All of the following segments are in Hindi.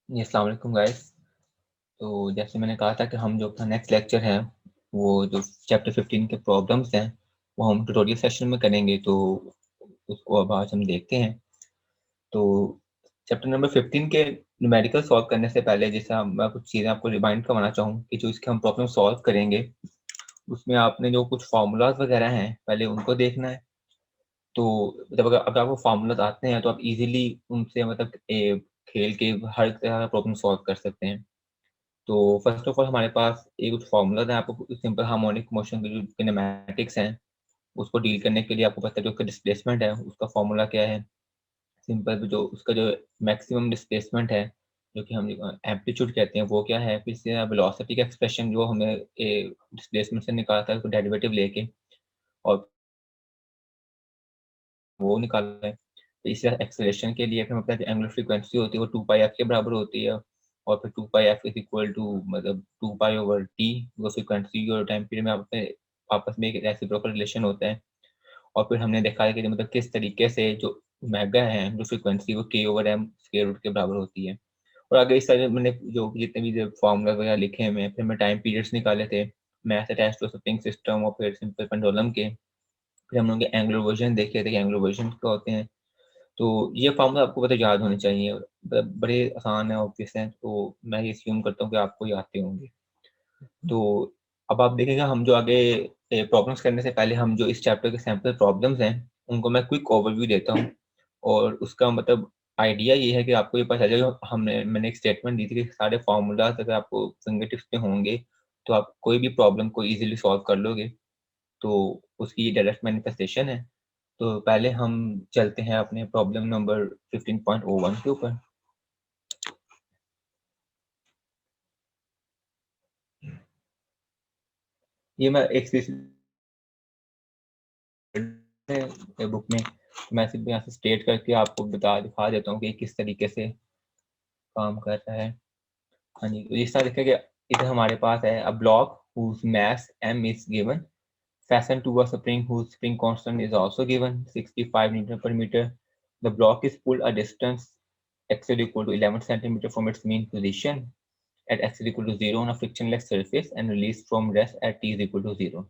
जी, अस्सलाम वालेकुम गाइस। तो जैसे मैंने कहा था कि हम जो अपना नेक्स्ट लेक्चर है वो जो चैप्टर 15 के प्रॉब्लम्स हैं वो हम ट्यूटोरियल सेशन में करेंगे, तो उसको अब आज हम देखते हैं। तो चैप्टर नंबर 15 के न्यूमेरिकल सॉल्व करने से पहले जैसा मैं कुछ चीज़ें आपको रिमाइंड करवाना चाहूँ कि जो इसके हम प्रॉब्लम सॉल्व करेंगे उसमें आपने जो कुछ फार्मूलाज वगैरह हैं पहले उनको देखना है। तो जब अगर आपको फार्मूलाज आते हैं तो आप इजीली उनसे मतलब खेल के हर तरह का प्रॉब्लम सॉल्व कर सकते हैं। तो फर्स्ट ऑफ ऑल हमारे पास एक कुछ फॉर्मूलाज़ हैं, आपको सिंपल हार्मोनिक मोशन के जो किनेमैटिक्स हैं, उसको डील करने के लिए आपको पता है जो उसका डिस्प्लेसमेंट है, उसका फॉर्मूला क्या है? सिंपल जो उसका जो मैक्सिमम डिस्प्लेसमेंट है, जो कि हम एम्पलीट्यूड कहते हैं, वो क्या है? फिर इससे वेलोसिटी का एक्सप्रेशन जो हमें डिस्प्लेसमेंट से निकाला था, उसको डेरिवेटिव लेके और वो निकालना है। तो इसी तरह एक्सेलरेशन के लिए फिर हमें पता है जो एंगुलर फ्रीक्वेंसी होती है, वो 2 पाई एफ के बराबर होती है और फिर 2 pi F is equal to मतलब 2 पाई ओवर टी, वो फ्रीक्वेंसी और टाइम पीरियड में आपस में एक रेसिप्रोकल रिलेशन होता है। और फिर हमने देखा है कि जो मतलब किस तरीके से जो ओमेगा है, जो फ्रीक्वेंसी वो के ओवर एम स्क्वायर रूट के बराबर होती है। और आगे इस तरह मैंने जो जितने भी जो फार्मूला वगैरह लिखे हुए हैं, फिर मैं टाइम पीरियड्स निकाले थे, mass attached to spring system और फिर सिंपल पेंडुलम के। फिर हम लोग एंगुलर वर्जन देखे थे कि एंगुलर वर्जन क्या होते हैं। तो ये फ़ॉर्मूला आपको पता है याद होने चाहिए। बड़े आसान है, ऑब्वियस हैं, तो मैं ये अस्यूम करता हूँ कि आपको ये आते होंगे। तो अब आप देखिएगा हम जो आगे प्रॉब्लम्स करने से पहले हम जो इस चैप्टर के सैंपल प्रॉब्लम्स हैं, उनको मैं क्विक ओवरव्यू देता हूँ और उसका मतलब आइडिया ये है कि आपको ये पता चल जाएगा मैंने एक स्टेटमेंट दी थी कि सारे फ़ॉर्मूलाज़ अगर आपको फिंगर टिप्स पे होंगे, तो आप कोई भी प्रॉब्लम को ईज़िली सॉल्व कर लोगे। तो उसकी ये डायरेक्ट मैनिफेस्टेशन है। तो पहले हम चलते हैं अपने प्रॉब्लम नंबर 15.01 के ऊपर। ये मैं एक बुक में मैं सिर्फ यहाँ से स्टेट करके आपको दिखा देता हूँ कि किस तरीके से काम कर रहा है। हाँ जी, तो इस तरह देखिए कि इधर हमारे पास है a block whose mass m is given, fastened to a spring whose spring constant is also given 65 Newton per meter. The block is pulled a distance x is equal to 11 centimeter from its mean position at x is equal to 0 on a frictionless surface and released from rest at t is equal to 0.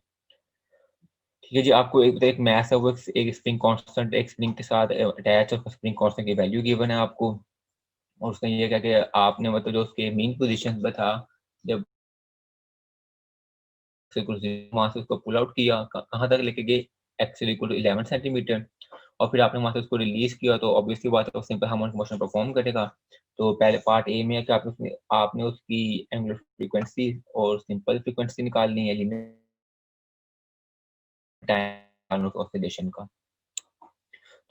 ठीक है जी, आपको एक मैस है वो एक स्प्रिंग कांस्टेंट एक स्प्रिंग के साथ अटैच है, स्प्रिंग कांस्टेंट की वैल्यू गिवन है आपको और उसने ये कहा कि आपने मतलब जो उसके मीन पोजीशन पे था जब वहाँ से उसको पुल आउट किया, कहाँ तक लेके गए एक्स इक्वल टू 11 सेंटीमीटर और फिर आपने वहाँ से उसको रिलीज किया तो ऑब्वियसली बात है वो सिंपल हार्मोनिक मोशन परफॉर्म करेगा। तो पहले पार्ट ए में है कि आपने उसकी एंगुलर फ्रीक्वेंसी और सिंपल फ्रीक्वेंसी निकालनी है लिमिट टाइम ऑसिलेशन का।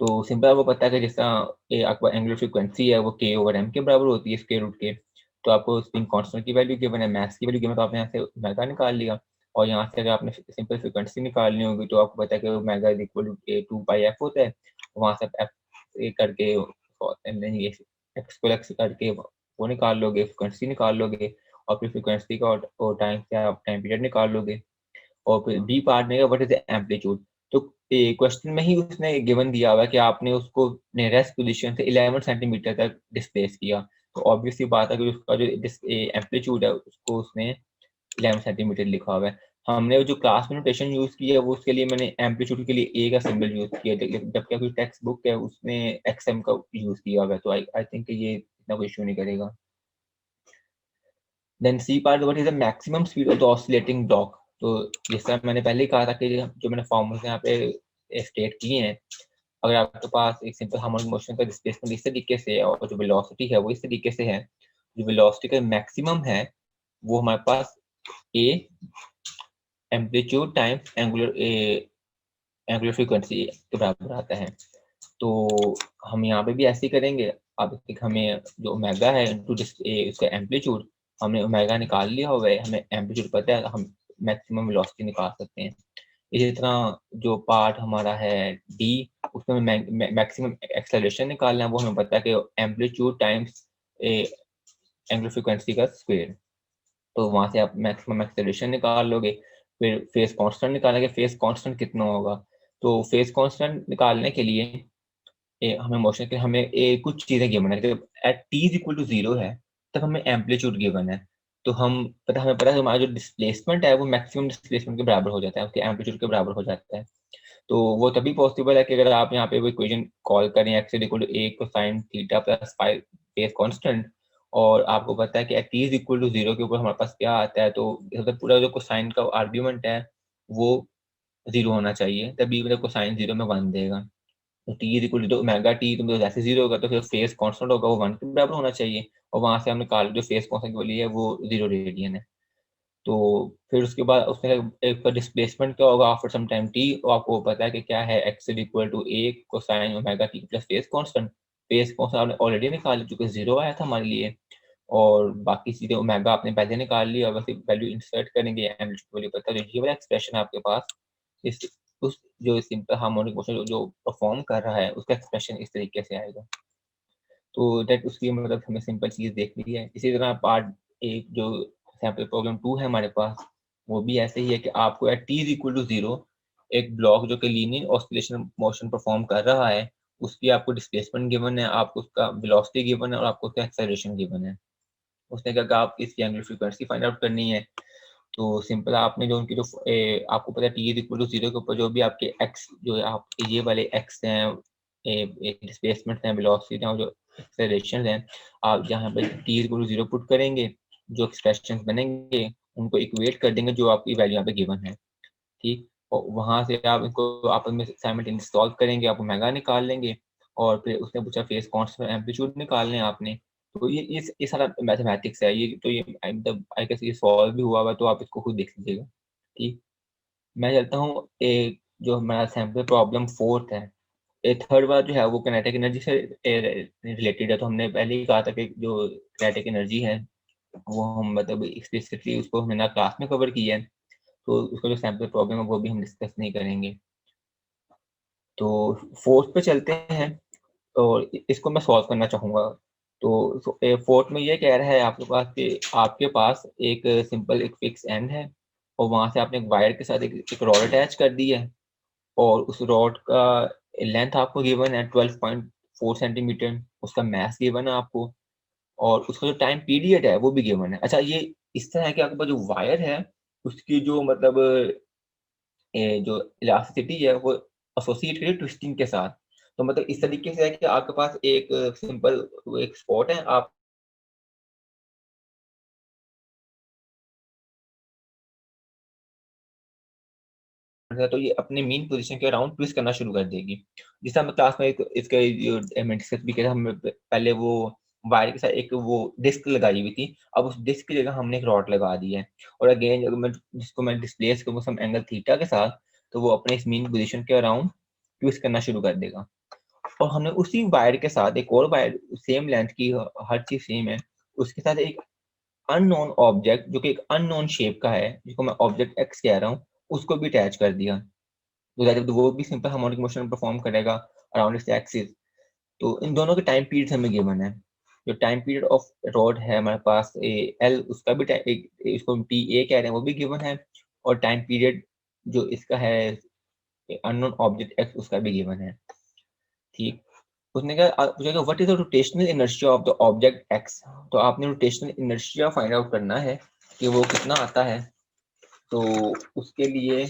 तो सिंपल आपको पता है कि जैसा ये आपका एंगुलर फ्रीक्वेंसी है वो के ओवर एम के बराबर होती है स्क्वायर रूट के। तो आपको स्प्रिंग कांस्टेंट की वैल्यू गिवन है, मैथ्स की वैल्यू गिवन है, तो आपने यहाँ से ओमेगा निकाल लिया और यहाँ से अगर आपने सिंपल फ्रीक्वेंसी निकालनी होगी तो आपको पता है कि omega is equal to 2 pi F होता है। वहाँ से एफ ए करके नहीं एक्स को एक्स करके वो निकाल लोगे, फ्रीक्वेंसी निकाल लोगे और फिर फ्रीक्वेंसी का और टाइम से आप टाइम पीरियड निकाल लोगे। और फिर बी पार्ट में व्हाट इज द एम्पलीट्यूड। तो क्वेश्चन में ही उसने गिवन दिया हुआ है कि आपने उसको नियरेस्ट पोजीशन से 11 सेंटीमीटर तक डिस्प्लेस किया। तो ऑब्वियस सी बात है कि उसका जो एम्पलीट्यूड है उसको उसने 11 सेंटीमीटर लिखा हुआ है। हमने जो क्लास में नोटेशन यूज की है वो उसके लिए मैंने एम्पलीट्यूड के लिए ए का सिंबल यूज किया है, जबकि कोई टेक्स्ट बुक है उसमें एक्सएम का यूज किया हुआ है। तो आई थिंक ये इतना कोई इशू नहीं करेगा। Then C part what is the maximum speed of the oscillating block. तो जैसा मैंने पहले ही कहा था कि जो मैंने फॉर्मूले यहाँ पे स्टेट किए हैं, अगर आपके पास एक सिंपल हार्मोनिक मोशन का डिस्प्लेसमेंट इस तरीके से है और जो वेलोसिटी है वो इस तरीके से है, जो वेलोसिटी का मैक्सिमम है वो हमारे पास A amplitude times angular frequency के बराबर आता है। तो हम यहाँ पे भी ऐसे ही करेंगे। अब हमें जो ओमेगा है इनटू उसका एम्पलीट्यूड हमने ओमेगा निकाल लिया हुआ है, हमें एम्पलीट्यूड पता है, हम मैक्सिमम वेलोसिटी निकाल सकते हैं। इसी तरह जो पार्ट हमारा है डी, उसमें मैक्सिमम एक्सेलरेशन निकालना है, वो हमें पता है कि एम्पलीट्यूड टाइम्स एंगुलर फ्रीक्वेंसी का स्क्वायर। तो वहाँ से आप मैक्सिमम एक्सेलरेशन निकाल लोगे। फिर फेज कांस्टेंट निकालेंगे, फेज कांस्टेंट कितना होगा। तो फेज कांस्टेंट निकालने के लिए हमें मोशन के हमें कुछ चीज़ें गिवन है। At T is equal to 0 है तब हमें एम्पलीट्यूड गिवन है। तो हमें पता है हमारा जो डिस्प्लेसमेंट है वो मैक्सिमम डिस्प्लेसमेंट के बराबर हो जाता है, उसके एम्पलीट्यूड के बराबर हो जाता है। तो वो तभी पॉसिबल है कि अगर आप यहाँ पे वो इक्वेशन कॉल करें x equal to a cosine theta plus five phase constant, और आपको पता है कि t इज इक्वल टू 0 के ऊपर हमारे पास क्या आता है, तो मतलब पूरा जो कोसाइन का आर्ग्यूमेंट है वो 0 होना चाहिए, तभी मतलब कोसाइन 0 में 1 देगा। तो t is equal to omega T, तो मतलब जैसे 0 होगा तो फिर फेज कांस्टेंट होगा वो 1 के बराबर होना चाहिए, और वहां से हमने निकाल जो फेज कांस्टेंट की वैल्यू है वो 0 रेडियन है। तो फिर उसके बाद उसमें एक डिस्प्लेसमेंट क्या होगा आफ्टर सम टाइम टी, और आपको पता है कि क्या है x is equal to a cosine omega T plus phase constant. Phase constant आपने ऑलरेडी निकाल लिया चूंकि 0 आया था हमारे लिए, और बाकी चीजें ओमेगा आपने पहले निकाल लिया, बस वैल्यू इंसर्ट करेंगे, एम्पलीट्यूड वैल्यू पता है, ये वाला एक्सप्रेशन आपके पास इस उस जो सिंपल हार्मोनिक मोशन जो परफॉर्म कर रहा है उसका एक्सप्रेशन इस तरीके से आएगा। तो दैट उसकी मतलब हमें सिंपल चीज देख ली है। इसी तरह पार्ट एक जो सैंपल प्रॉब्लम 2 है हमारे पास, वो भी ऐसे ही है कि आपको at t is equal to 0 एक ब्लॉक जो कि लीनियर ऑसिलेशन मोशन परफॉर्म कर रहा है, उसकी आपको डिस्प्लेसमेंट गिवन है, आपको उसका वेलोसिटी गिवन है, और आपको उसका एक्सेलरेशन गिवन है। उसने कहा कि आप इसकी एंगुलर फ्रीक्वेंसी फाइंड आउट करनी है। तो सिंपल आपने जो उनकी जो आपको पता है t इज इक्वल टू 0 के ऊपर जो भी आपके x जो आपके ये वाले x हैं, डिस्प्लेसमेंट हैं, वेलोसिटी हैं, और जो एक्सेलरेशन हैं, आप यहाँ पे t is equal to 0 put करेंगे, जो एक्सप्रेशंस बनेंगे उनको इक्वेट कर देंगे जो आपकी वैल्यू यहाँ पे गिवन है। ठीक, और वहां से आप इनको आपस में साइमल्टेनियसली सॉल्व करेंगे, आप ओमेगा निकाल लेंगे, और फिर उसने पूछा फेज कांस्टेंट एम्पलीट्यूड निकालने हैं आपने। तो ये सारा मैथमेटिक्स है, ये तो ये मतलब आई गेस ये सॉल्व भी हुआ तो आप इसको खुद देख लीजिएगा। ठीक, मैं चलता हूँ एक जो हमारा सैंपल प्रॉब्लम फोर्थ है। थर्ड बार जो है वो किनेटिक एनर्जी से रिलेटेड है। तो हमने पहले ही कहा था कि जो किनेटिक एनर्जी है वो हम मतलब एक्सप्लिसिटली उसको हमने ना क्लास में कवर किया है, तो उसका जो सैंपल प्रॉब्लम है वो भी हम डिस्कस नहीं करेंगे। तो फोर्थ पे चलते हैं, और इसको मैं सॉल्व करना चाहूँगा। तो फोर्थ में ये कह रहा है आपके पास कि आपके पास एक सिंपल एक फिक्स एंड है, और वहां से आपने एक वायर के साथ एक रॉड अटैच कर दी है, और उस रॉड का लेंथ आपको गिवन है 12.4 सेंटीमीटर, उसका मास गिवन है आपको, और उसका जो टाइम पीरियड है वो भी गिवन है। अच्छा, ये इस तरह है कि आपके पास जो वायर है उसकी जो मतलब जो इलास्टिसिटी है वो एसोसिएट करिए ट्विस्टिंग के साथ। तो मतलब इस तरीके से है कि आपके पास एक सिंपल एक स्पॉट है, आप तो ये अपने मेन पोजीशन के अराउंड ट्विस्ट करना शुरू कर देगी। जिस हम क्लास में इसका डिस्कस भी किया, हम पहले वो वायर के साथ एक वो डिस्क लगाई हुई थी, अब उस डिस्क की जगह हमने एक रॉड लगा दी है, और अगेन अगर मैं जिसको मैं डिस्प्लेस करूँ सम एंगल थीटा के साथ, तो वो अपने इस मेन पोजीशन के अराउंड ट्विस्ट करना शुरू कर देगा। और हमने उसी वायर के साथ एक और वायर सेम लेंथ की, हर चीज सेम है, उसके साथ एक अननोन ऑब्जेक्ट जो कि एक अननोन शेप का है, जिसको मैं ऑब्जेक्ट एक्स कह रहा हूँ, उसको भी अटैच कर दिया। तो दैट वो भी सिंपल हार्मोनिक मोशन परफॉर्म करेगा अराउंड इट्स एक्सिस। तो इन दोनों के टाइम पीरियड हमें गिवन है। जो टाइम पीरियड ऑफ रॉड है हमारे पास एल, उसका भी इसको टी ए कह रहे हैं, वो भी गिवन है, और टाइम पीरियड जो इसका है अननोन ऑब्जेक्ट एक्स उसका भी गिवन है। ठीक, उसने कहा पूछेगा what is the rotational inertia of the object X. तो आपने रोटेशनल इनर्शिया फाइंड आउट करना है कि वो कितना आता है। तो उसके लिए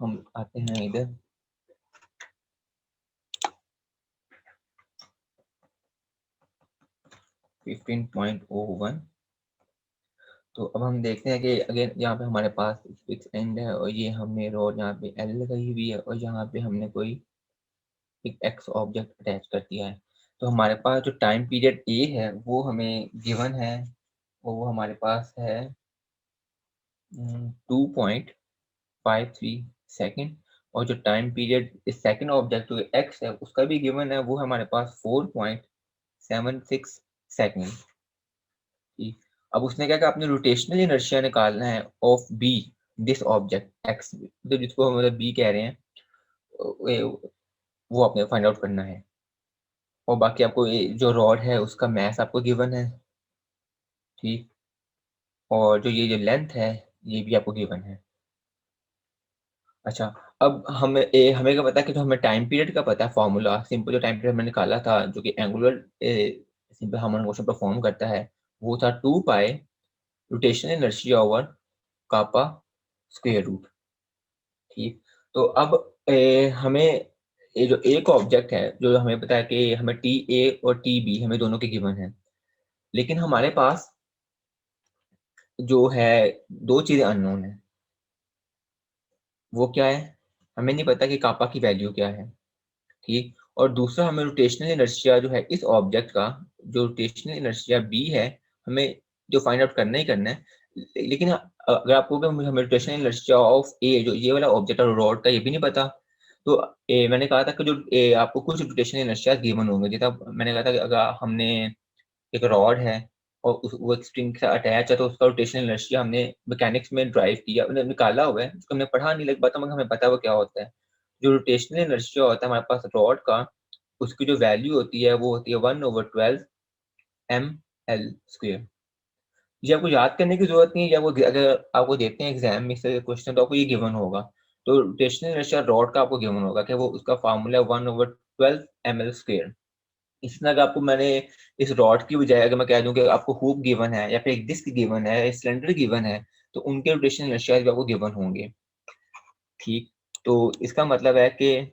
हम आते हैं इधर 15.01। तो अब हम देखते हैं कि अगेन यहाँ पे हमारे पास फिक्स एंड है, और ये हमने रोड यहाँ पे एल लगाई हुई है, और यहाँ पे हमने कोई एक एक्स ऑब्जेक्ट अटैच कर दिया है। तो हमारे पास जो टाइम पीरियड ए है वो हमें गिवन है, वो हमारे पास है 2.53 सेकेंड, और जो टाइम पीरियड इस सेकेंड ऑब्जेक्ट जो एक्स है उसका भी गिवन है, वो हमारे पास 4.76 सेकेंड। अब उसने क्या कहा, आपने रोटेशनल इनर्शिया निकालना है of B, this object X, तो जिसको हम मतलब बी कह रहे हैं, वो आपने फाइंड आउट करना है। और बाकी आपको जो रॉड है उसका मास आपको गिवन है। ठीक, और जो ये जो लेंथ है ये भी आपको गिवन है। अच्छा, अब हमें क्या पता है कि जो हमें टाइम पीरियड का पता है फॉर्मूला, सिंपल जो टाइम पीरियड मैंने निकाला था जो कि angular simple harmonic motion perform करता है, वो था 2 pi rotational inertia over kappa square root. ठीक, तो अब हमें ये जो एक ऑब्जेक्ट है जो हमें पता है कि हमें टी ए और टी बी हमें दोनों के गिवन है, लेकिन हमारे पास जो है दो चीजें अननोन है। वो क्या है? हमें नहीं पता कि कापा की वैल्यू क्या है। ठीक, और दूसरा हमें रोटेशनल इनर्शिया जो है इस ऑब्जेक्ट का, जो रोटेशनल इनर्शिया बी है, हमें जो फाइंड आउट करना ही करना है। लेकिन अगर आपको हमें रोटेशनल इनर्शिया ऑफ ए, जो ये वाला ऑब्जेक्ट है रॉड का, ये भी नहीं पता। तो मैंने कहा था कि जो आपको कुछ रोटेशनल इनर्शिया गिवन होंगे, जैसा मैंने कहा था कि अगर हमने एक रॉड है और वो एक स्प्रिंग से अटैच है, तो उसका रोटेशनल इनर्शिया हमने मैकेनिक्स में ड्राइव किया, मतलब निकाला हुआ है, उसको हमने पढ़ा नहीं लग पाता, मगर हमें पता है वो क्या होता है। जो रोटेशनल इनर्शिया होता है हमारे पास रॉड का, उसकी जो वैल्यू होती है वो होती है 1/12 ml²। ये आपको याद करने की जरूरत नहीं है, या वो अगर आपको देते हैं एग्जाम में इस तरह क्वेश्चन तो आपको ये गिवन होगा। तो रोटेशनल इनर्शिया रॉड का आपको गिवन होगा कि वो उसका फार्मूला है 1/12 ml²। इसमें अगर आपको मैंने इस रॉड की बजाय अगर मैं कह दूं कि आपको हुक गिवन है या फिर एक डिस्क गिवन है, सिलेंडर गिवन है, तो उनके रोटेशनल इनर्शिया भी आपको गिवन होंगे। ठीक, तो इसका मतलब है कि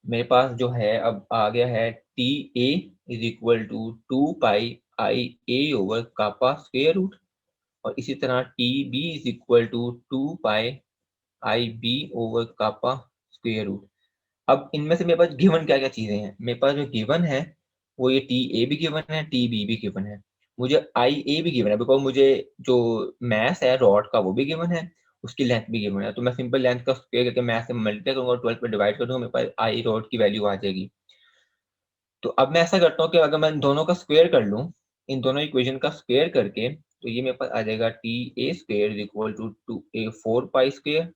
मेरे पास जो है अब आ गया है T A is equal to 2 pi I A over kappa square root, और इसी तरह T B is equal to 2 pi I B over kappa square root. अब इनमें से मेरे पास गिवन क्या क्या चीजें हैं? मेरे पास जो गिवन है वो ये टी ए भी गिवन है, टी बी भी गिवन है, मुझे आई ए भी गिवन है, बिकॉज मुझे जो मैथ है रॉड का वो भी गिवन है, उसकी लेंथ भी गिवन है। तो मैं सिंपल लेंथ का स्क्वायर करके मैथ से मल्टीप्लाई करूंगा और 12 पे डिवाइड कर दूंगा, मेरे पास आई रॉड की वैल्यू आ जाएगी। तो अब मैं ऐसा करता हूँ कि अगर मैं इन दोनों का स्क्वायर कर लूँ, इन दोनों इक्वेशन का स्क्वायर करके, तो ये मेरे पास आ जाएगा T A square is equal to 4 pi square,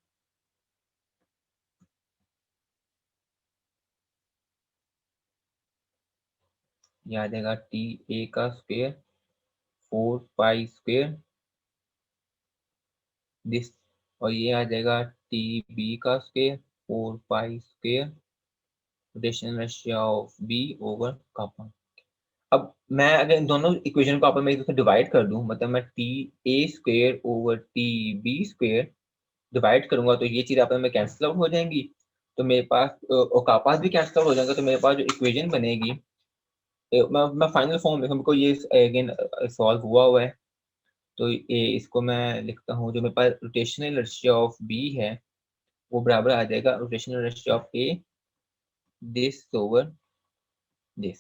ये आ जाएगा टी ए का स्क्वायर 4 पाई स्क्वायर दिस, और ये आ जाएगा टी बी का square 4 pi square rotational inertia of B over kappa. अब मैं अगर इन दोनों इक्वेशन को आपस में एक दूसरे डिवाइड कर दूं, मतलब मैं T A square over T B square divide करूंगा, तो ये चीज आपस में कैंसिल आउट हो जाएंगी, तो मेरे पास और कापास भी कैंसिल आउट हो जाएगा, तो मेरे पास जो इक्वेशन बनेगी, मैं फाइनल फॉर्म लिखूँ, बिकॉज ये अगेन सॉल्व हुआ है। तो ये इसको मैं लिखता हूँ, जो मेरे पास रोटेशनल इनर्शिया ऑफ बी है वो बराबर आ जाएगा rotational inertia of A this over this.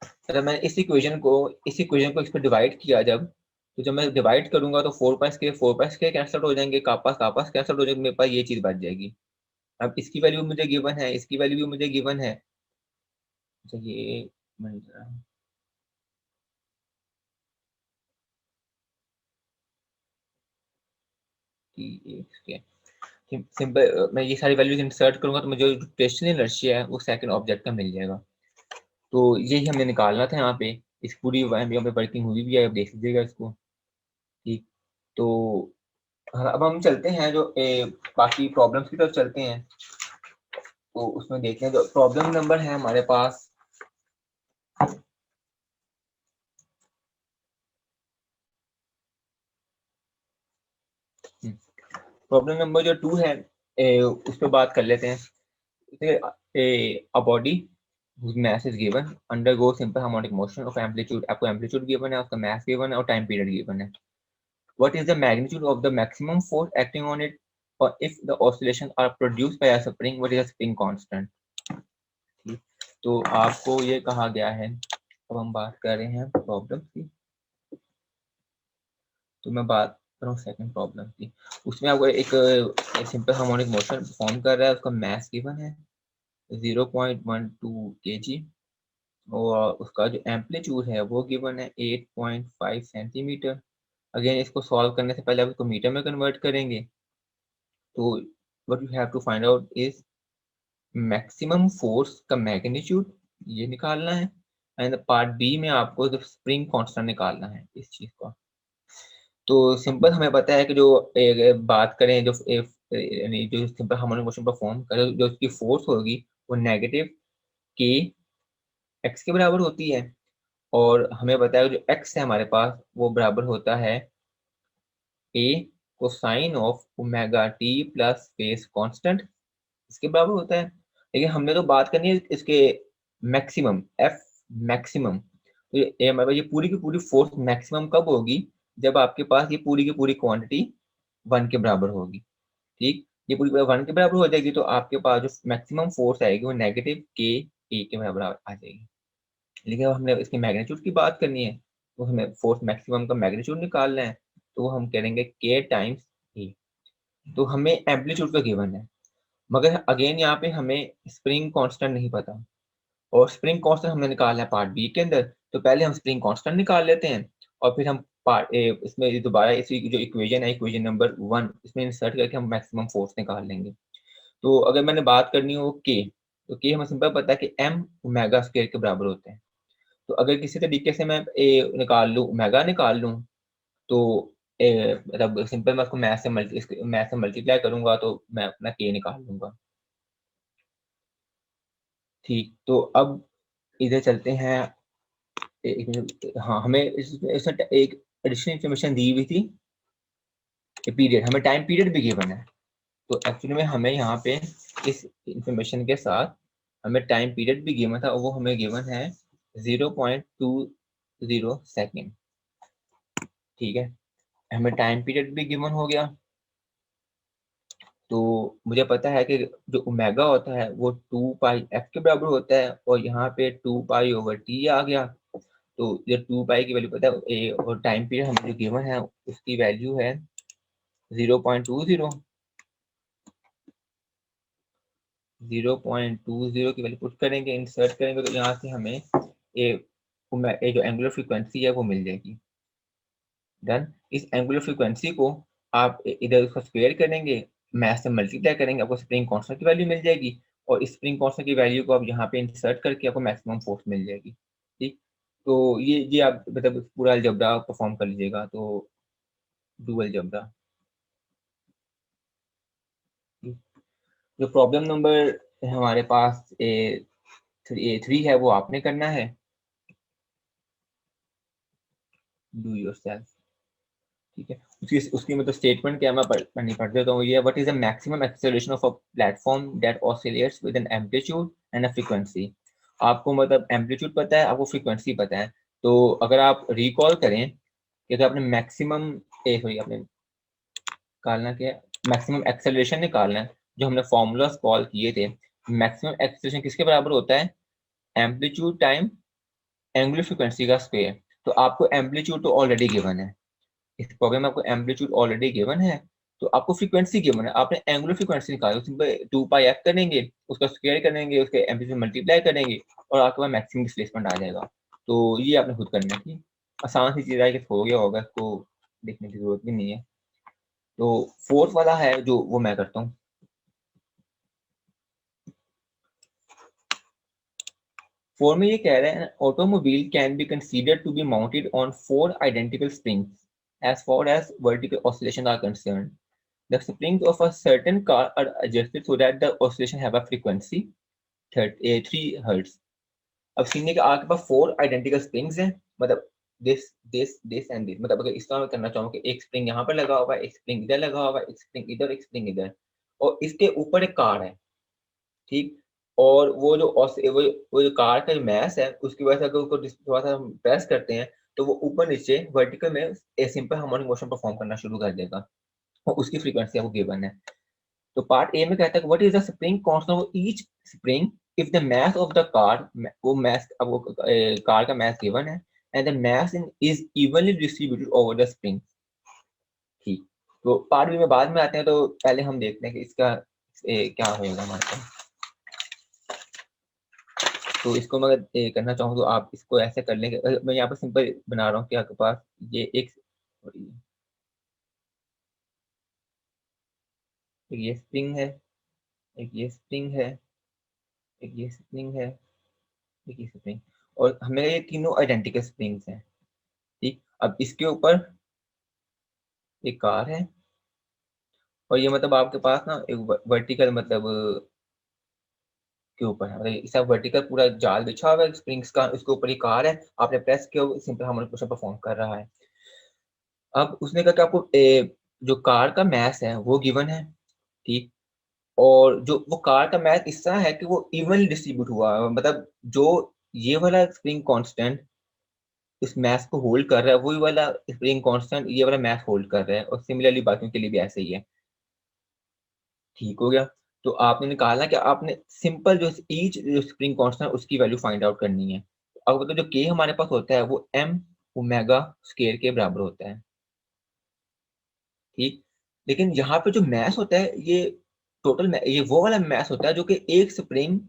मतलब मैंने इस इक्वेशन को इस पर डिवाइड किया जब, तो जब मैं डिवाइड करूंगा तो 4 पाई स्क्वायर कैंसिल हो जाएंगे, कापास कापास कैंसिल हो जाएंगे, मेरे पास ये चीज बच जाएगी। अब इसकी वैल्यू मुझे गिवन है, इसकी वैल्यू भी मुझे गिवन है। अच्छा, ये मिल रहा है कि सिंपल मैं ये सारी वैल्यूज इंसर्ट करूंगा तो मुझे जो रोटेशनल इनर्शिया है वो सेकंड ऑब्जेक्ट का मिल जाएगा। तो यही हमने निकालना था यहाँ पे। इस पूरी यहाँ पे वर्किंग हुई भी है, अब देख लीजिएगा इसको। ठीक, तो हाँ, अब हम चलते हैं जो बाकी प्रॉब्लम्स की तरफ चलते हैं। तो उसमें देखते हैं जो प्रॉब्लम नंबर है हमारे पास। प्रॉब्लम नंबर जो 2 है उस पर बात कर लेते हैं। a body whose mass is given undergoes simple harmonic motion of amplitude, आपको एम्पलीट्यूड गिवन है, उसका mass गिवन है और टाइम पीरियड गिवन है। What is the magnitude of the maximum force acting on it, or if the oscillations are produced by a spring, what is the spring constant? ठीक, तो आपको ये कहा गया है। अब हम बात कर रहे हैं प्रॉब्लम की, तो मैं बात कर रहा हूँ सेकंड प्रॉब्लम की। उसमें आपको एक सिंपल हार्मोनिक मोशन परफॉर्म कर रहा है, उसका मास गिवन है 0.12 kg, और उसका जो एम्पलीट्यूड है वो गिवन है 8.5 सेंटीमीटर। अगेन इसको सॉल्व करने से पहले आप इसको मीटर में कन्वर्ट करेंगे, तो what you have to find out is maximum force का मैग्नीट्यूड, ये निकालना है। एंड पार्ट बी में आपको जो स्प्रिंग कांस्टेंट निकालना है इस चीज का। तो सिंपल हमें पता है कि जो बात करें जो यानी जो सिंपल हार्मोनिक मोशन परफॉर्म करे, जो उसकी फोर्स होगी वो नेगेटिव के एक्स के बराबर होती है। और हमें बताया जो एक्स है हमारे पास वो बराबर होता है A cosine of omega T plus phase constant, इसके बराबर होता है। लेकिन हमने तो बात करनी है इसके मैक्सिमम, एफ मैक्सिमम। तो ये हमारे पास ये पूरी की पूरी फोर्स मैक्सिमम कब होगी, जब आपके पास ये पूरी की पूरी क्वांटिटी 1 के बराबर होगी। ठीक, ये पूरी 1 के बराबर हो जाएगी तो आपके पास जो मैक्सिमम फोर्स आएगी वो नेगेटिव के ए के बराबर आ जाएगी। लेकिन अब हमने इसकी मैग्नीट्यूड की बात करनी है, तो हमें फोर्स मैक्सिमम का मैग्नीट्यूड निकालना है, तो हम करेंगे के टाइम्स ए। तो हमें एम्पलीट्यूड का गिवन है, मगर अगेन यहाँ पे हमें स्प्रिंग कांस्टेंट नहीं पता, और स्प्रिंग कांस्टेंट हमने निकालना है पार्ट बी के अंदर। तो पहले हम स्प्रिंग कांस्टेंट निकाल लेते हैं, और फिर हम पार्ट ए इसमें दोबारा इसी जो इक्वेशन है, इक्वेशन नंबर 1, इसमें इंसर्ट करके हम मैक्सिमम फोर्स निकाल लेंगे। तो अगर मैंने बात करनी हो के, तो के हमें सिंपल पता है कि एम ओमेगा स्क्वायर के बराबर होते हैं। तो अगर किसी तरीके से मैं ए निकाल लूँ, ओमेगा निकाल लूँ, तो मतलब सिंपल मैं उसको मैथ से मल्टीप्लाई करूंगा तो मैं अपना के निकाल लूंगा। ठीक, तो अब इधर चलते हैं। हाँ, हमें इसमें एक एडिशनल इन्फॉर्मेशन दी हुई थी, पीरियड, हमें टाइम पीरियड भी गिवन है। तो एक्चुअली में हमें यहाँ पे इस इंफॉर्मेशन के साथ हमें टाइम पीरियड भी गिवन था, और वो हमें गिवन है 0.20 सेकेंड। ठीक है, हमें टाइम पीरियड भी गिवन हो गया। तो मुझे पता है कि जो ओमेगा होता है वो 2 पाई एफ के बराबर होता है, और यहाँ पे 2 पाई/टी आ गया। तो ये 2 पाई की वैल्यू पता है और टाइम पीरियड हमें जो गिवन है उसकी वैल्यू है 0.20। 0.20 की वैल्यू पुट करेंगे, इंसर्ट करेंगे, तो यहाँ से हमें ये जो एंगुलर फ्रीक्वेंसी है वो मिल जाएगी। डन। इस एंगुलर फ्रीक्वेंसी को आप इधर उसका स्क्वायर करेंगे, मैथ से मल्टीप्लाई करेंगे, आपको स्प्रिंग कांस्टेंट की वैल्यू मिल जाएगी, और इस स्प्रिंग कांस्टेंट की वैल्यू को आप यहाँ पे इंसर्ट करके आपको मैक्सिमम फोर्स मिल जाएगी। ठीक, तो ये आप मतलब पूरा अलजेब्रा परफॉर्म कर लीजिएगा। तो डू अलजेब्रा। जो प्रॉब्लम नंबर हमारे पास ए3 है वो आपने करना है, डू योरसेल्फ। ठीक है, उसकी उसकी मतलब स्टेटमेंट क्या, मैं पढ़नी पढ़ देता हूँ। ये what is the maximum acceleration of a platform that oscillates with an amplitude and a frequency. आपको मतलब एम्पलीट्यूड पता है, आपको फ्रीक्वेंसी पता है। तो अगर आप रिकॉल करें कि तो आपने मैक्सिमम सॉरी आपने निकालना क्या, मैक्सिमम एक्सेलरेशन निकालना है, जो हमने फॉर्मूलाज कॉल किए थे। मैक्सिमम एक्सेलरेशन किसके बराबर होता है, एम्पलीट्यूड टाइम एंगुलर फ्रीक्वेंसी का स्क्वायर। तो आपको एम्पलीट्यूड तो ऑलरेडी गिवन है, इस प्रॉब्लम में आपको एम्पलीट्यूड ऑलरेडी गिवन है, तो आपको फ्रीक्वेंसी गिवन है, आपने एंगुलर फ्रीक्वेंसी निकालो, सिंपल 2 पाई एफ करेंगे, उसका स्क्वायर करेंगे, उसके एम्पलीट्यूड मल्टीप्लाई करेंगे, और आपके पास मैक्सिमम डिस्प्लेसमेंट आ जाएगा। तो ये आपने खुद करना है। ठीक, आसान सी चीज़ है कि हो गया होगा, इसको देखने की जरूरत भी नहीं है। तो फोर्थ वाला है जो वो मैं करता हूँ। फोर में ये कह रहे हैं automobile can be considered to be mounted on 4 identical springs as far as vertical oscillation are concerned. The springs of a certain car are adjusted so that the oscillation have a frequency 3 hertz. अब सीखने के आपके पास 4 आइडेंटिकल स्प्रिंग्स हैं, मतलब दिस एंड दिस। मतलब अगर इस तरह मैं करना चाहूँ कि एक स्प्रिंग यहाँ पर लगा हुआ है, एक स्प्रिंग इधर लगा हुआ है, एक स्प्रिंग इधर, एक स्प्रिंग इधर, और इसके ऊपर एक कार है। ठीक, और वो जो वो जो कार का जो मैस है उसकी वजह से अगर उसको थोड़ा सा हम प्रेस करते हैं तो वो ऊपर नीचे वर्टिकल में a simple harmonic motion perform करना शुरू कर देगा, और उसकी फ्रीक्वेंसी आपको गिवन है। तो पार्ट ए में कहता है what is the spring constant of each spring if the mass of the car, वो मास अब वो कार का मास गिवन है, and the mass is evenly distributed over the spring. ठीक, तो पार्ट बी में बाद में आते हैं, तो पहले हम देखते हैं कि इसका क्या होगा हमारे पास। तो इसको मैं अगर करना चाहूँ तो आप इसको ऐसे कर लेंगे। मैं यहाँ पर सिंपल बना रहा हूँ कि आपके पास ये एक ये स्प्रिंग है, एक ये स्प्रिंग है, एक ये स्प्रिंग है, एक ये स्प्रिंग, और हमें ये तीनों आइडेंटिकल स्प्रिंग्स हैं। ठीक, अब इसके ऊपर एक कार है, और ये मतलब आपके पास ना एक वर्टिकल मतलब के ऊपर है, मतलब इस वर्टिकल पूरा जाल बिछा हुआ है स्प्रिंग्स का, इसके ऊपर ये कार है, आपने प्रेस किया, सिंपल हार्मोनिक मोशन परफॉर्म कर रहा है। अब उसने कहा कि आपको जो कार का मास है वो गिवन है, ठीक, और जो वो कार का मास इस तरह है कि वो इवनली डिस्ट्रीब्यूट हुआ है, मतलब जो ये वाला स्प्रिंग कांस्टेंट इस मास को होल्ड कर रहा है, वही वाला स्प्रिंग कांस्टेंट ये वाला मास होल्ड कर रहा है, और सिमिलरली बाकियों के लिए भी ऐसे ही है। ठीक हो गया। तो आपने निकाला कि आपने सिंपल जो ईच जो स्प्रिंग कांस्टेंट उसकी वैल्यू फाइंड आउट करनी है। अब मतलब जो के हमारे पास होता है वो एम ओमेगा स्क्वायर के बराबर होता है, ठीक। लेकिन यहाँ पे जो मास होता है ये टोटल ये वो वाला मास होता है जो कि एक स्प्रिंग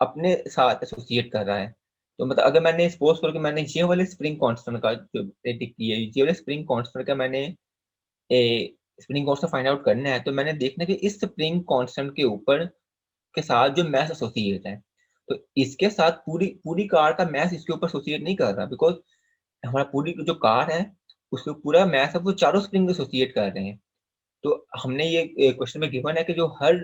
अपने साथ एसोसिएट कर रहा है। तो मतलब अगर मैंने सपोज करो कि मैंने ये वाले स्प्रिंग कांस्टेंट का जो प्रेडिक्ट किया है, ये वाले स्प्रिंग कांस्टेंट का मैंने स्प्रिंग कांस्टेंट फाइंड आउट करना है, तो मैंने देखना है कि इस स्प्रिंग कांस्टेंट के ऊपर के साथ जो मैथ एसोसिएट है, तो इसके साथ पूरी पूरी कार का मैथ इसके ऊपर एसोसिएट नहीं कर रहा, बिकॉज हमारा पूरी जो कार है उसमें पूरा मैथ है वो चारों स्प्रिंग एसोसिएट कर रहे हैं। तो हमने ये क्वेश्चन में गिवन है कि जो हर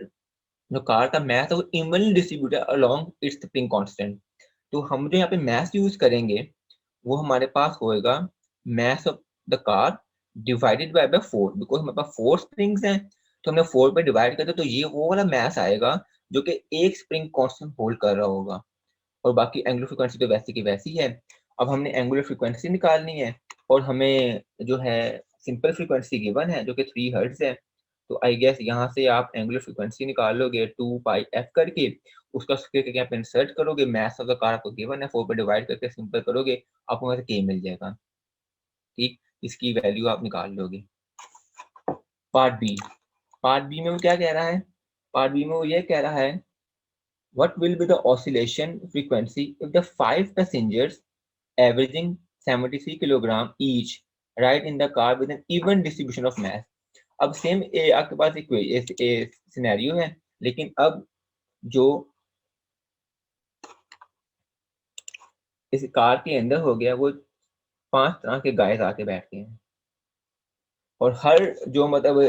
जो कार का मैथ है वो evenly distributed along it's spring constant. तो हम जो यहाँ पे मैथ यूज करेंगे वो हमारे पास होएगा mass of the car divided by 4, because हमारे पास 4 स्प्रिंग्स हैं, तो हमने 4 पे डिवाइड करते तो ये वो वाला mass आएगा जो कि एक स्प्रिंग कांस्टेंट होल्ड कर रहा होगा, और बाकी एंगुलर फ्रीक्वेंसी तो वैसी की वैसी है। अब हमने एंगुलर फ्रीक्वेंसी निकालनी है, और हमें जो है सिंपल फ्रीक्वेंसी गिवन है जो कि 3 हर्ट्ज है। तो आई गेस यहाँ से आप एंगुलर फ्रीक्वेंसी निकाल लोगे 2 पाई एफ करके, उसका स्क्वायर करके आप इंसर्ट करोगे, मास ऑफ द कार आपको गिवन है, 4 पे डिवाइड करके सिंपल करोगे, आपको वहां से के मिल जाएगा, ठीक। इसकी वैल्यू आप निकाल लोगे। पार्ट बी, पार्ट बी में वो क्या कह रहा है, पार्ट बी में वो ये कह रहा है what will be the oscillation frequency if the 5 passengers averaging 73 kilogram each ride in the car with an even distribution of mass। अब सेम आपके पास एक सिनेरियो है, लेकिन अब जो इस कार के अंदर हो गया वो 5 तरह के गाय आके बैठते हैं, और हर जो मतलब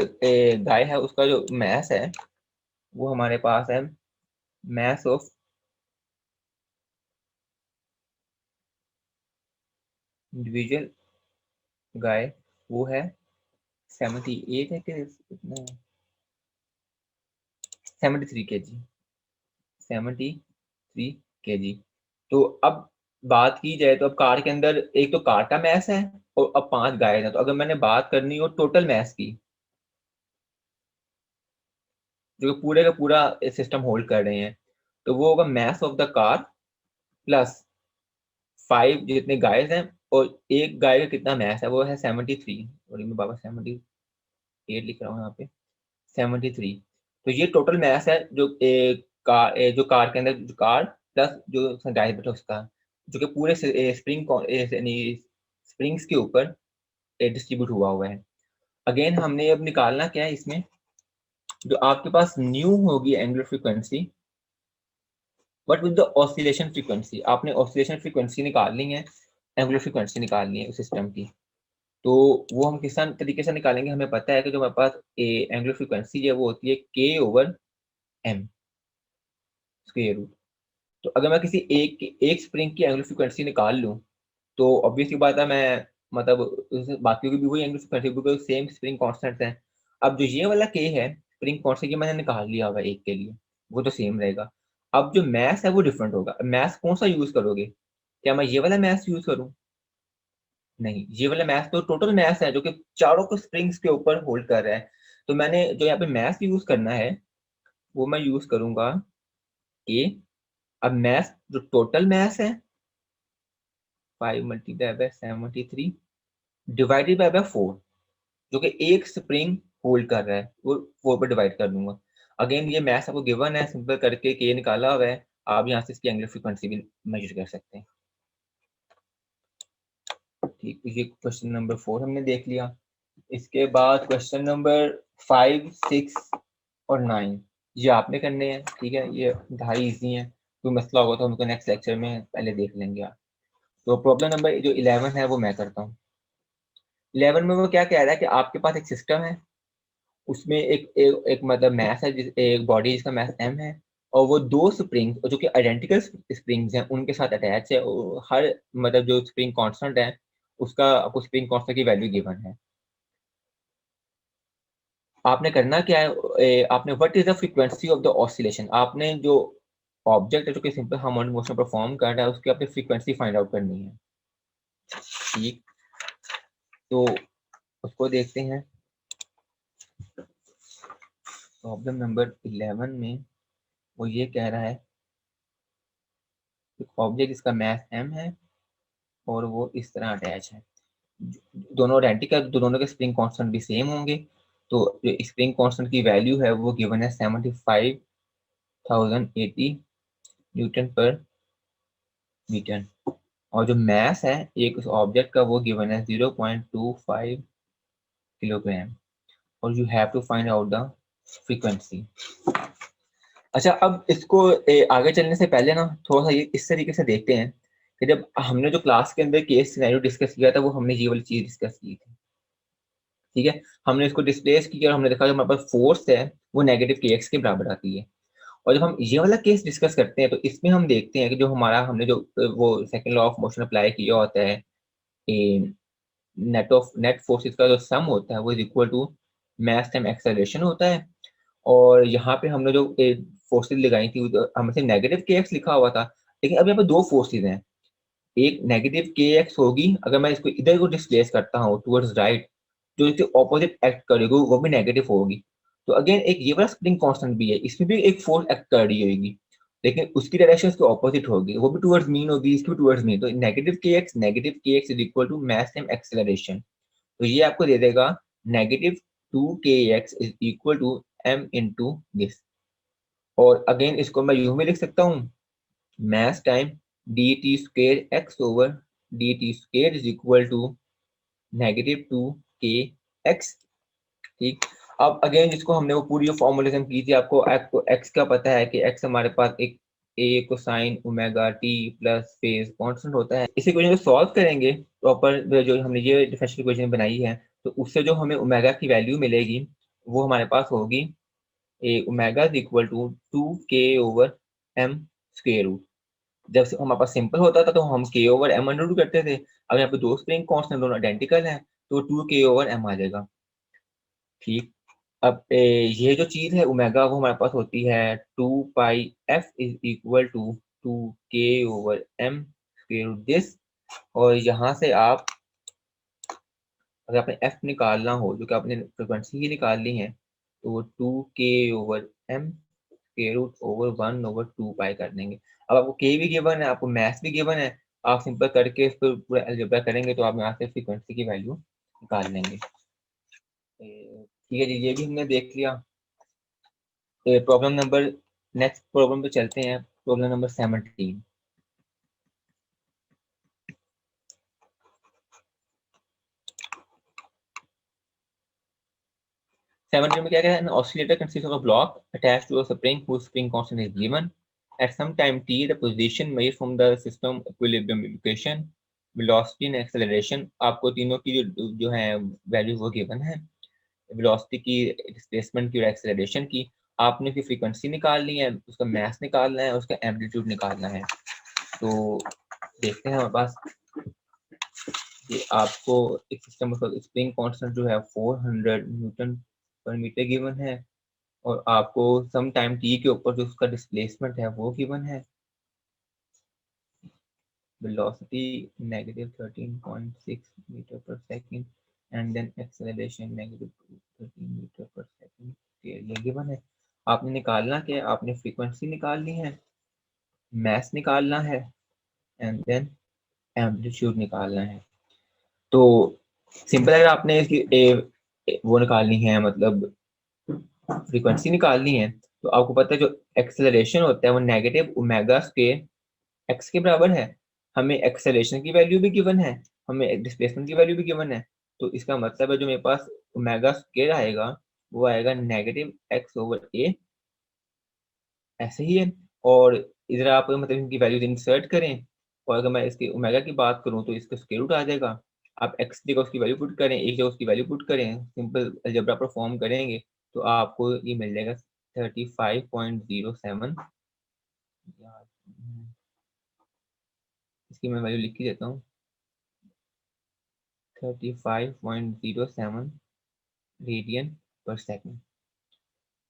गाय है उसका जो मैस है वो हमारे पास है मैस ऑफ इंडिविजुअल गाय, वो है 78 है कि कितना, 73 kg, 73 kg। तो अब बात की जाए तो अब कार के अंदर एक तो कार का मैस है और अब 5 गाय हैं, तो अगर मैंने बात करनी हो टोटल मैस की जो पूरे का पूरा सिस्टम होल्ड कर रहे हैं, तो वो होगा mass of the car plus 5 जितने गाय हैं, और एक गाय का कितना मैस है वो है 73, और मैं बाबा 78 लिख रहा हूँ यहाँ पे 73। तो ये टोटल मैस है जो जो कार के अंदर जो कार प्लस जो गाय बैठा उसका, जो कि पूरे स्प्रिंग्स के ऊपर डिस्ट्रीब्यूट हुआ है। अगेन हमने अब निकालना क्या है इसमें, जो आपके पास न्यू होगी angular frequency, but with the oscillation frequency, आपने ऑसिलेशन फ्रीक्वेंसी निकालनी है, एंगुलर फ्रीक्वेंसी निकालनी है उस सिस्टम की। तो वो हम किस तरीके से निकालेंगे, हमें पता है कि जो हमारे पास एंगुलर फ्रीक्वेंसी है वो होती है के ओवर एम स्क्वायर रूट। तो अगर मैं किसी एक स्प्रिंग की एंगुलर फ्रीक्वेंसी निकाल लूं, तो ऑब्वियसली बात है मैं मतलब बाकियों की भी वही angular frequency, because same spring constant है। अब जो ये वाला के है स्प्रिंग कांस्टेंट, ये मैंने निकाल लिया हुआ एक के लिए, वो तो सेम रहेगा। अब जो मैथ है वो डिफरेंट होगा, मैथ कौन सा यूज करोगे, क्या मैं ये वाला मैथ यूज करूं, नहीं, ये वाला मैथ तो टोटल मैथ है जो कि चारों को स्प्रिंग्स के ऊपर होल्ड कर रहा है। तो मैंने जो यहाँ पे मैथ यूज करना है वो मैं यूज करूंगा ए। अब मैथ जो टोटल मैथ है 5 मल्टीप्लाई बाय 73 डिवाइडेड बाय 4, जो कि एक स्प्रिंग होल्ड कर रहा है, वो 4 पर डिवाइड कर दूंगा। अगेन ये मैथ आपको गिवन है, सिंपल करके के निकाला हुआ है, आप यहाँ से इसकी एंगुलर फ्रीक्वेंसी भी मेजर कर सकते हैं, ठीक। ये क्वेश्चन नंबर 4 हमने देख लिया। इसके बाद क्वेश्चन नंबर 5, 6 और 9 ये आपने करने हैं, ठीक है, ये ढाई इजी है, कोई मसला होगा तो हमको नेक्स्ट लेक्चर में पहले देख लेंगे आप। तो प्रॉब्लम नंबर जो 11 है वो मैं करता हूँ। 11 में वो क्या कह रहा है कि आपके पास एक सिस्टम है उसमें एक मतलब मैस है, एक बॉडी जिसका मैस m है, और वो दो स्प्रिंग जो कि आइडेंटिकल स्प्रिंग्स हैं उनके साथ अटैच है। हर मतलब जो स्प्रिंग कांस्टेंट है उसका आपको स्प्रिंग कांस्टेंट की वैल्यू गिवन है। आपने करना क्या है, आपने what is the frequency of the oscillation, आपने जो ऑब्जेक्ट है जो कि सिंपल हार्मोनिक मोशन परफॉर्म कर रहा है उसकी आपने फ्रीक्वेंसी फाइंड आउट करनी है। ठीक, तो उसको देखते हैं। प्रॉब्लम नंबर 11 में वो ये कह रहा है ऑब्जेक्ट जिसका मास m है और वो इस तरह अटैच है, दोनों आइडेंटिकल, दोनों के स्प्रिंग कांस्टेंट भी सेम होंगे। तो जो स्प्रिंग कांस्टेंट की वैल्यू है वो गिवन है 75,080 न्यूटन पर मीटर, और जो मास है एक उस ऑब्जेक्ट का वो गिवन है 0.25 किलोग्राम, और you have to find out the frequency. अच्छा, अब इसको आगे चलने से पहले ना थोड़ा सा ये इस तरीके से देखते हैं कि जब हमने जो क्लास के अंदर केस सिनेरियो डिस्कस किया था वो हमने ये वाली चीज डिस्कस की थी। ठीक है, हमने इसको डिस्प्लेस किया और हमने देखा जो हमारे पास फोर्स है वो नेगेटिव के एक्स के बराबर आती है। और जब हम ये वाला केस डिस्कस करते हैं तो इसमें हम देखते हैं कि जो हमारा हमने जो वो second law of motion apply किया होता है, नेट फोर्सेस का जो सम होता है वो is equal to mass time acceleration होता है। और यहाँ पे हमने जो फोर्सेस लगाई थी हमने सिर्फ नेगेटिव के एक्स लिखा हुआ था, लेकिन अब यहाँ पे दो फोर्सेस हैं। एक नेगेटिव के एक्स होगी, अगर मैं इसको इधर को डिस्प्लेस करता हूँ टुवर्ड्स राइट, जो इसके ऑपोजिट एक्ट करेगी वो भी नेगेटिव होगी। तो अगेन एक ये वाला स्प्रिंग कांस्टेंट भी है, इसमें भी एक फोर्स एक्ट कर रही होगी, लेकिन उसकी डायरेक्शन इसके ऑपोजिट होगी, वो भी टुवर्ड्स मीन होगी, इसकी भी टुवर्ड्स मीन। तो negative K X is equal to mass time acceleration. तो ये आपको दे देगा -2kx is equal to m into this. और अगेन इसको मैं यूं भी लिख सकता हूँ, mass time dt square x over dt square is equal to -2kx। ठीक, अब अगेन जिसको हमने वो पूरी फॉर्मुलेशन की थी, आपको x का पता है कि x हमारे पास एक a cosine omega t plus phase constant होता है। इसी क्वेश्चन को सॉल्व करेंगे प्रॉपर, जो हमने ये डिफरेंशियल इक्वेशन बनाई है, तो उससे जो हमें ओमेगा की वैल्यू मिलेगी वो हमारे पास होगी A omega is equal to 2k over m square root. जब से हमारे पास सिंपल होता था तो हम k over m under root करते थे। अब यहाँ पे दो स्प्रिंग कांस्टेंट दोनों आइडेंटिकल हैं तो 2k ओवर m आ जाएगा। ठीक, अब ये जो चीज है ओमेगा वो हमारे पास होती है 2 pi f is equal to 2k over m square root this. और यहाँ से आप अगर आपने f निकालना हो, जो कि आपने फ्रिक्वेंसी ही निकालनी है, तो वो 2k over m square root over 1 over 2 pi कर देंगे। अब आपको k भी गिवन है, आपको मैथ्स भी गिवन है, आप सिंपल करके इस पर पूरा अलजेब्रा करेंगे तो आप यहाँ से फ्रीक्वेंसी की वैल्यू निकाल लेंगे। ठीक है जी, ये भी हमने देख लिया। प्रॉब्लम नंबर, नेक्स्ट प्रॉब्लम पे चलते हैं, प्रॉब्लम नंबर 17। 17 में क्या कहता है, an oscillator consists of a block attached to a spring whose spring constant is given. At some time t, the position made from the system equilibrium equation, velocity and acceleration, आपको तीनों की जो है वैल्यू वो गिवन है, वेलोसिटी की, डिस्प्लेसमेंट की और एक्सेलरेशन की। आपने उसकी फ्रीक्वेंसी निकालनी है, उसका मास निकालना है, उसका एम्पलीट्यूड निकालना है। तो देखते हैं हमारे पास कि आपको एक सिस्टम स्प्रिंग कांस्टेंट जो है 400 न्यूटन पर मीटर गिवन है, और आपको सम टाइम टी के ऊपर जो उसका डिस्प्लेसमेंट है वो गिवन है, velocity -13.6 meter per second, and then acceleration -13 meter per second, ये गिवन है। आपने निकालना क्या है, आपने फ्रीक्वेंसी निकालनी है, मास निकालना है, एंड देन एम्पलीट्यूड निकालना है। तो सिंपल है, आपने इसकी वो निकालनी है, मतलब फ्रीक्वेंसी निकालनी है, तो आपको पता है जो एक्सेलरेशन होता है वो नेगेटिव ओमेगा स्क्वायर एक्स के बराबर है। हमें एक्सेलरेशन की वैल्यू भी गिवन है, हमें डिस्प्लेसमेंट की वैल्यू भी गिवन है। तो इसका मतलब है जो मेरे पास ओमेगा स्क्वायर आएगा वो आएगा नेगेटिव एक्स ओवर ए, ऐसे ही है। और इधर आप मतलब इनकी वैल्यूज इंसर्ट करें, और अगर मैं इसके ओमेगा की बात करूं तो इसका स्क्वायर रूट आ जाएगा। आप एक्स जगह उसकी वैल्यू पुट करें, एक जगह उसकी वैल्यू पुट करें, सिंपल अलजेब्रा परफॉर्म करेंगे तो आपको ये मिल जाएगा 35.07। इसकी मैं वैल्यू लिख ही देता हूँ, 35.07 रेडियन पर सेकंड।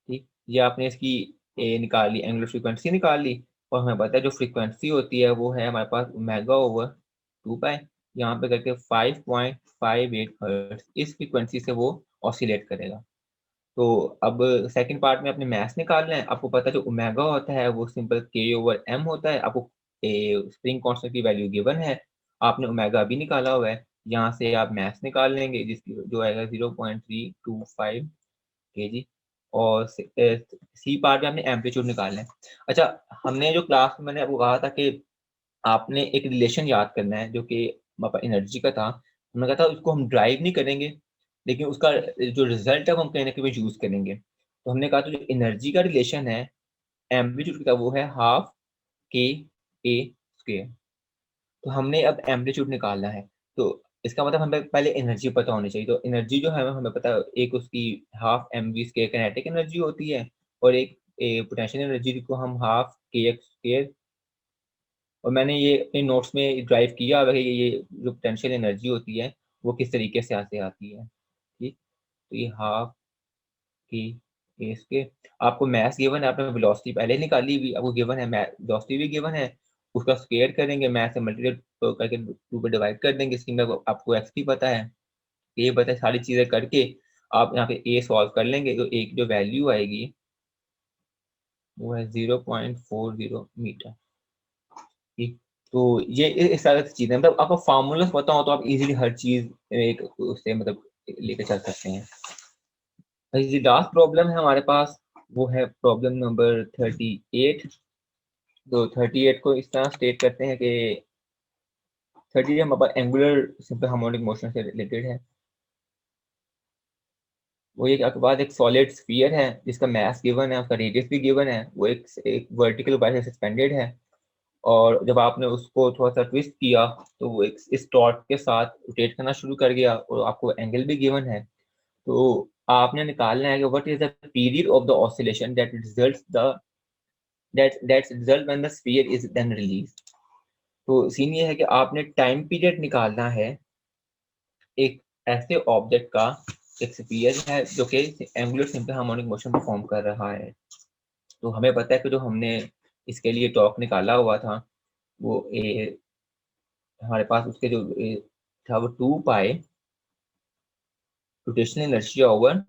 ठीक, ये आपने इसकी निकाल ली, एंगुलर फ्रीक्वेंसी निकाल ली, और हमें पता है जो फ्रीक्वेंसी होती है वो है हमारे पास ओमेगा ओवर 2 पाई, यहाँ पे करके 5.58 हर्ट्ज, इस फ्रीक्वेंसी से वो ऑसिलेट करेगा। तो अब सेकंड पार्ट में अपने मैथ्स निकालना है। आपको पता है जो ओमेगा होता है वो सिंपल के ओवर एम होता है। आपको स्प्रिंग कांस्टेंट की वैल्यू गिवन है, आपने ओमेगा भी निकाला हुआ है, यहाँ से आप मैथ्स निकाल लेंगे जिसकी जो आएगा 0.325 kg। और सी पार्ट में आपने एम्पलीट्यूड निकालना है। अच्छा, हमने जो क्लास में मैंने आपको कहा था कि आपने एक रिलेशन याद करना है जो कि एनर्जी का था। हमने कहा था उसको हम ड्राइव नहीं करेंगे, लेकिन उसका जो रिजल्ट है वो हम कहीं ना कहीं यूज करेंगे। तो हमने कहा था जो एनर्जी का रिलेशन है एम्पलीट्यूड का, वो है हाफ के ए स्क्वायर। तो हमने अब एम्पलीट्यूड निकालना है, तो इसका मतलब हमें पहले एनर्जी पता होनी चाहिए। तो एनर्जी जो है हमें पता है, एक उसकी half M V square kinetic energy होती है, और एक पोटेंशियल एनर्जी को हम हाफ के एक्स स्क्वायर। और मैंने ये अपने नोट्स में ड्राइव किया हुआ है कि ये जो पोटेंशियल एनर्जी होती है वो किस तरीके से आते आती है। ठीक, तो ये हाफ के ए स्क्वायर, आपको मैथ गिवन है, आपने वेलोसिटी पहले निकाली हुई, आपको गिवन है वेलोसिटी भी गिवन है, उसका स्क्वायर करेंगे, मैथ से मल्टीप्लाई करके 2 पे डिवाइड कर देंगे। इसकी में आपको एक्स भी पता है, ये पता है, सारी चीजें करके आप यहाँ पे ए सॉल्व कर लेंगे, तो एक जो वैल्यू आएगी वो है 0.40 मीटर। ठीक, तो ये इस तरह की चीजें, मतलब आपको फार्मूला पता हो तो आप इजीली हर चीज एक उससे मतलब लेके चल सकते हैं। ये लास्ट प्रॉब्लम है हमारे पास, वो है प्रॉब्लम नंबर 38। तो 38 को इस तरह स्टेट करते हैं कि 30 हमारे पास एंगुलर सिंपल हार्मोनिक मोशन से रिलेटेड है। वो ये आपके पास एक सॉलिड स्फीयर है जिसका मास गिवन है, उसका रेडियस भी गिवन है, वो एक वर्टिकल ऊपर से सस्पेंडेड है, और जब आपने उसको थोड़ा सा ट्विस्ट किया तो वो एक इस टॉर्क के साथ रोटेट करना शुरू कर गया, और आपको एंगल भी गिवन है। तो आपने निकालना है कि what is the period of the oscillation that result when the sphere is then release. तो सीन ये है कि आपने टाइम पीरियड निकालना है एक ऐसे ऑब्जेक्ट का, एक स्फीयर है जो कि angular simple harmonic motion perform कर रहा है। तो हमें पता है कि जो हमने इसके लिए टॉर्क निकाला हुआ था वो हमारे पास उसके जो था वो 2 पाई रोटेशनल इनर्शिया ओवर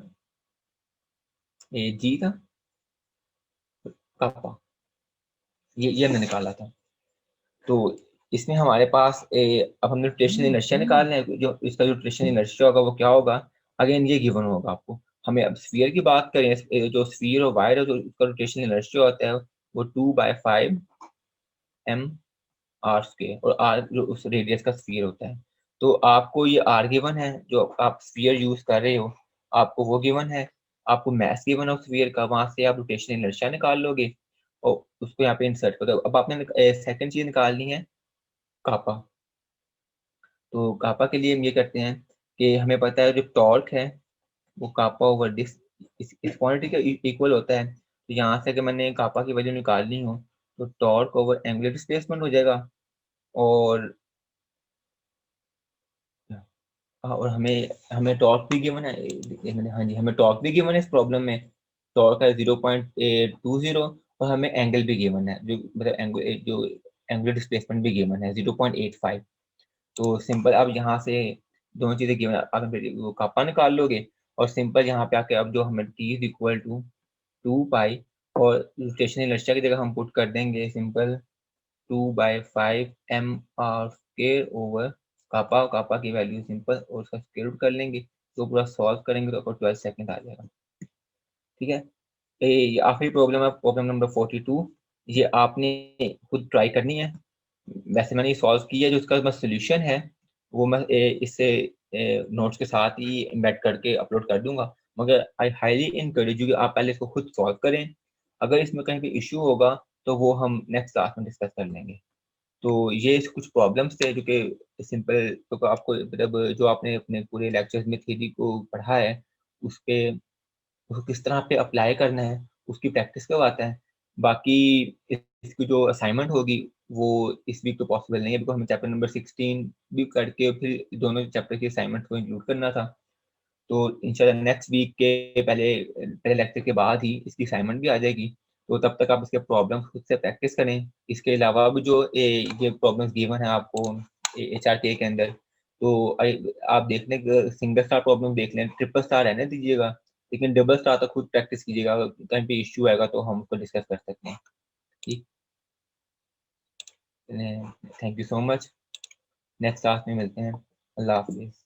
जी था कापा, ये हमने निकाला था। तो इसमें हमारे पास अब हमने रोटेशनल इनर्शिया निकालना है, जो इसका जो रोटेशनल इनर्शिया होगा वो क्या होगा, अगेन ये गिवन होगा आपको। हमें अब स्फीयर की बात करें, जो स्फीयर और वायर है, जो उसका रोटेशनल इनर्शिया होता है वो 2/5 आर स्क्वायर, और आर जो उस रेडियस का स्फीयर होता है। तो आपको ये आर गिवन है, जो आप स्फीयर यूज कर रहे हो आपको वो गिवन है, आपको मैथ गिवन है स्फीयर का, वहां से आप रोटेशनल इनर्शिया निकाल लोगे और उसको यहाँ पे इंसर्ट कर दो। अब आपने सेकंड चीज निकालनी है कापा। तो कापा के लिए हम ये करते हैं कि हमें पता है जो टॉर्क है वो कापा ओवर डिस इस क्वांटिटी का इक्वल होता है। तो यहाँ से अगर मैंने कापा की वैल्यू निकालनी हो तो टॉर्क ओवर एंगुलर डिस्प्लेसमेंट हो जाएगा। और हाँ, और हमें हमें टॉर्क भी गिवन है, हाँ जी, हमें टॉर्क भी गिवन है इस प्रॉब्लम में। टॉर्क है 0.20, और हमें एंगल भी गिवन है, जो मतलब जो एंगुलर डिस्प्लेसमेंट भी गिवन है 0.85। तो सिंपल अब यहाँ से दोनों चीजें गिवन, आप वो कापा निकाल लोगे, और सिंपल यहाँ पे आके अब जो हमें टी इज इक्वल टू 2 पाई, और रोटेशनल इनर्शिया की जगह हम पुट कर देंगे सिंपल 2/5 m r² ओवर कापा, कापा की वैल्यू सिंपल, और उसका स्क्वायर रूट कर लेंगे, तो पूरा सॉल्व करेंगे तो आपको 12 सेकंड आ जाएगा। ठीक है, ये आखिरी प्रॉब्लम है, प्रॉब्लम नंबर 42। ये आपने खुद ट्राई करनी है। वैसे मैंने ये सॉल्व किया है, जो उसका बस सोल्यूशन है वो मैं इससे नोट्स के साथ ही एम्बेड करके अपलोड कर दूंगा, मगर आई हाईली इनकरेज यू कि आप पहले इसको खुद सॉल्व करें। अगर इसमें कहीं भी इश्यू होगा तो वो हम नेक्स्ट क्लास में डिस्कस कर लेंगे। तो ये कुछ प्रॉब्लम्स थे जो कि सिंपल, तो आपको मतलब जो आपने अपने पूरे लेक्चर्स में थ्योरी को पढ़ा है उसके उसको किस तरह पे अप्लाई करना है उसकी प्रैक्टिस करवाता है। बाकी इसकी जो असाइनमेंट होगी वो इस वीक तो पॉसिबल नहीं है, बिकॉज हमें चैप्टर नंबर 16 भी करके फिर दोनों चैप्टर की असाइनमेंट को इंक्लूड करना था। तो इंशाल्लाह नेक्स्ट वीक के पहले पहले लेक्चर के बाद ही इसकी असाइनमेंट भी आ जाएगी। तो तब तक आप इसके प्रॉब्लम्स खुद से प्रैक्टिस करें। इसके अलावा भी जो ये प्रॉब्लम्स गिवन है आपको HRK के अंदर, तो आप देख लें, सिंगल स्टार प्रॉब्लम देख लें, ट्रिपल स्टार रहने दीजिएगा, लेकिन डबल स्टार तक खुद प्रैक्टिस कीजिएगा। कहीं पे इश्यू आएगा तो हम उसको डिस्कस कर सकते हैं। ठीक, thank you so much. Next class में मिलते हैं। अल्लाह हाफिज़।